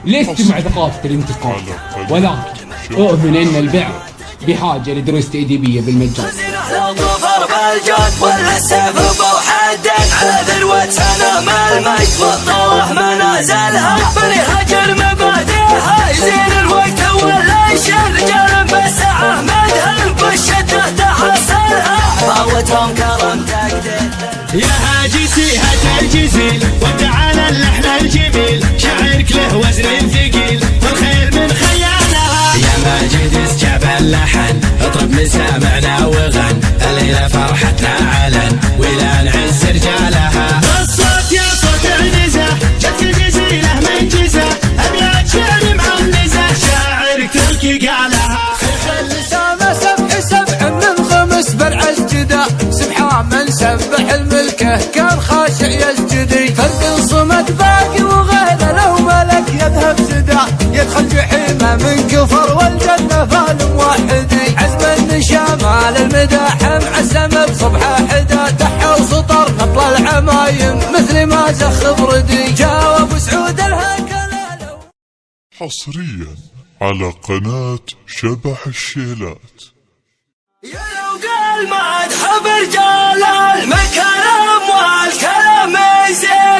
لست مع ثقافة الانتقاد، ولكن أؤمن أن البعض بحاجة لدروس تأديبية بالمجان. لو ظفر بالجود ولا السيف بوحدك على ذروة سنام المجد والطوح منازلها بنهج مبادئها يزين الوقت ولا يشيل رجال بالسعة مدهن بالشدة تحصلها فوتهم كرم تقدير يا هاجسي هات الجزيل وتعالى اللحن الجميل شعرك له وزن ثقيل والخير من خيالها يا ماجد اسجاب اللحن اطرب مسامعنا وغن الليلة فرحتنا علن ولا نعز رجالها الصوت يا صوت النزه جتك الجزيلة من جزه ابيات شعر معنزه شاعرك تلقي قالها اللسانة سبح سبع من خمس برعز جدا سبحان من سبح الملكه كان خاشع يسجدي فرق صمد باقي وغيره لو ملك يذهب سدا يدخل جحيمه من كفر والجنة فال موحدي عزم النشامال المداحم عزم بصبحه حدا دحى وسطر نطل العمايم مثل ما زخ بردي جاوب سعود الهيكل حصريا على قناة شبح الشيلات. يا لو قال مدح برجال المكرم والكلام يزير